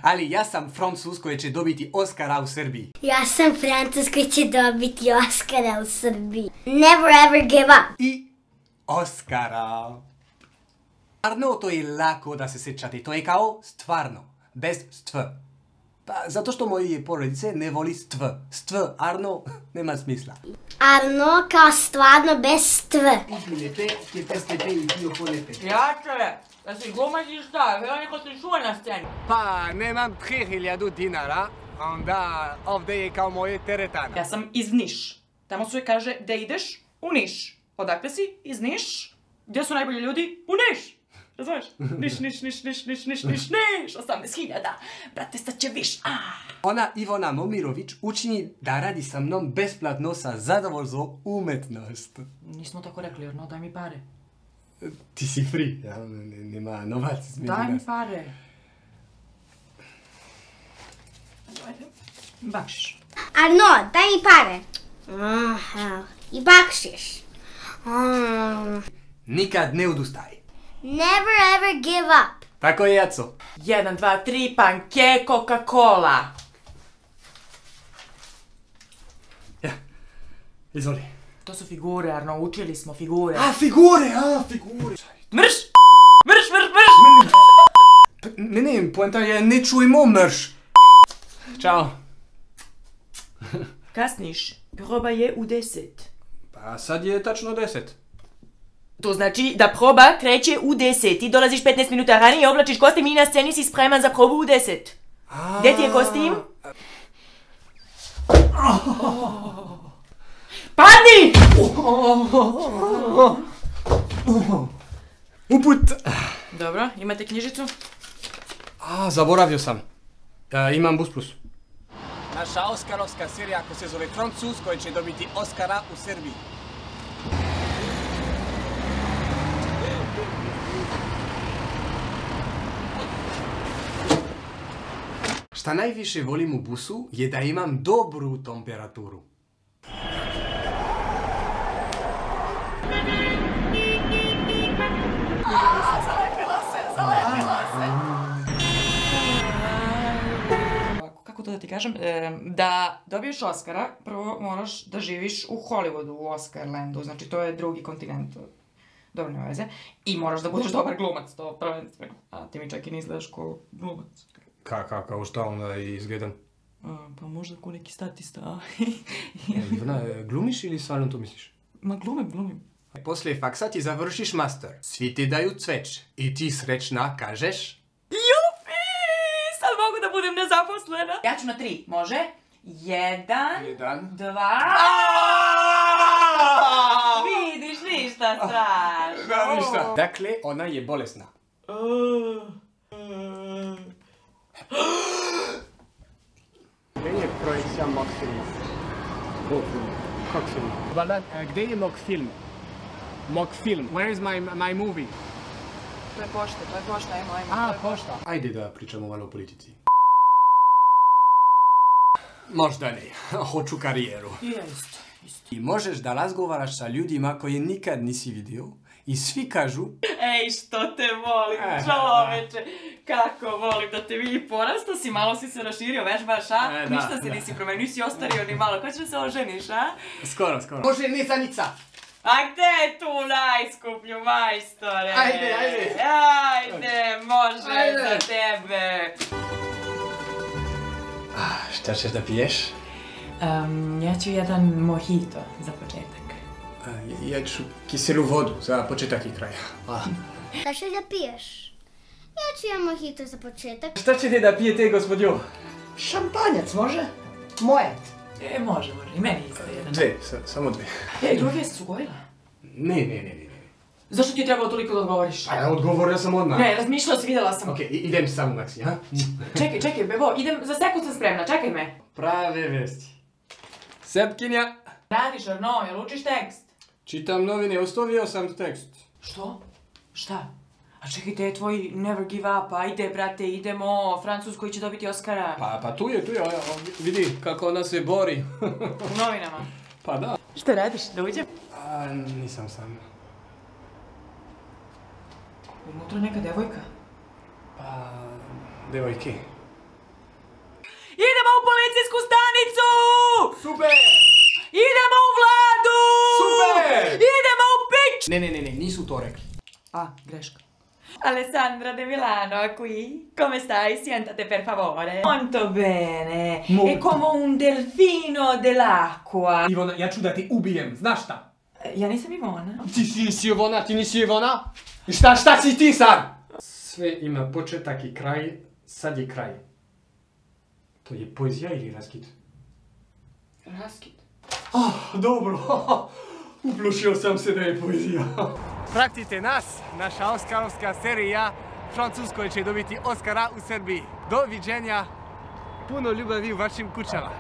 Ali ja sam Francuz koji će dobiti Oscara u Srbiji. Ja sam Francuz koji će dobiti Oscara u Srbiji. Never ever give up. I Oscara. Stvarno to je lako da se sjećate. To je kao stvarno. Bez stv. Pa zato što moje porodice ne voli stv. Stv, Arno, nema smisla. Arno kao stvarno bez stv. Izminete, che testete i dio ponete. Prijatelje, da si glumac i šta? Evo neko se čuje na sceni. Pa, nemam 3000 dinara, onda ovdje je kao moje teretana. Ja sam iz Niš. Tamo se kaže da ideš u Niš. Odakle si? Iz Niš. Gdje su najbolji ljudi? U Niš. Razumeš? Niš. 18.000. Brate, sad će viš. Ona Ivona Momirović učini da radi sa mnom besplatno sa zadovoljstvom umetnost. Nismo tako rekli, Arno, daj mi pare. Ti si free, ja? Nema novac između nas. Daj mi pare. Ajde, bakšiš. Arno, daj mi pare. I bakšiš. Nikad ne odustaj. Never ever give up. Tako je, Jaco. 1, 2, 3, panke, Coca-Cola. Ja, izvoli. To su figure, Arno, učili smo figure. Figure. Mrš! Ne, poenta je ne čujemo mrš. Ćao. Kasniš, proba je u 10. Pa sad je tačno 10. To znači da proba kreće u 10. Ti dolaziš 15 minuta ranije, oblačiš kostim i na sceni si spreman za probu u 10. Gdje ti je kostim? Padni! Uput. Dobro, imate knjižicu? Zaboravio sam. Imam Bus Plus. Naša Oskarovska serija koja se zove Francuz koji će dobiti Oscara u Srbiji. Šta najviše volim u busu je da imam dobru temperaturu. Kako to da ti kažem? Da dobiješ Oscara, prvo moraš da živiš u Hollywoodu, u Oscarlandu, znači to je drugi kontinent. Dobro, nema veze. I moraš da budeš dobar glumac, to prvenstveno. A ti mi čak i ne izgledaš ko glumac. Kao šta onda izgledam? Pa možda ko neki statista. Ivana, glumiš ili stvarno to misliš? Ma glumim. Poslije faksa ti završiš master. Svi ti daju cveć. I ti srećna kažeš... Jupi! Sad mogu da budem nezaposlena. Ja ću na 3, može? 1, 2... Vidiš, ništa strašno. Ništa. Dakle, ona je bolesna. Gdje je projekcija mog filma? Kog filma? Valjda, gdje je mog film? Mog film. Where is my movie? To je pošta, ajmo. Pošta. Ajde da pričamo malo o politici. Možda ne, hoću karijeru. Isto. I možeš da razgovaraš sa ljudima koje nikad nisi vidio i svi kažu... Ej, što te volim, čoveče. Kako volim da te vidim, porastao si, malo si se raširio, vežbaš, a? Ništa se nisi promenio, nisi ostario ni malo. Ko će se oženiš, a? Skoro. Može nezanica. A gde je tu najskuplju, majstore? Ajde, može za tebe. Šta ćeš da piješ? Ja ću jedan mojito za početak. Ja ću kiselu vodu za početak i kraj. Šta ćeš da piješ? Ja ću jedan mojito za početak. Šta ćete da pijete, gospodjo? Šampanjac, može? Moet. Može, i meni isto jedan. Dve, samo dve. Druge su gojila? Ne. Zašto ti je trebalo toliko da odgovoriš? Pa ja odgovorio sam odmah. Ne, razmišljala sam, vidjela sam. Okej, idem sam u Maxi, ha? Čekaj, bebo, za sekund sam spremna, čekaj me. Prave vesti. Sepkinja. Radiš, Arno, jel učiš tekst? Čitam novine, ostavio sam tekst. Što? Šta? A čekaj, te je tvoj Never Give Up, ajde, brate, idemo, Francuz koji će dobiti Oscara. Pa tu je, vidi kako ona se bori. U novinama? Pa da. Šta radiš, da uđem? Nisam sam. Unutra neka devojka? Pa... devojke. autobusku stanicu! Super! Idemo u Vladu! Super! Idemo u pič! Ne, nisu to rekli. Ah, greška. Alessandra De Milano qui. Come stai? Siéntate per favore. Molto bene. Molto. È come un delfino dell'acqua. Ivona, ja ću da ti ubijem, znaš šta? Ja nisam Ivona. Ti si Ivona, ti nisi Ivona? Šta si ti sad? Sve ima početak i kraj, sad je kraj. To je poezija ili raskid? Raskid. Dobro, uplušio sam se da je poezija. Pratite nas, naša oskarovska serija. Francuskoj će dobiti Oskara u Srbiji. Doviđenja, puno ljubavi u vašim kućama.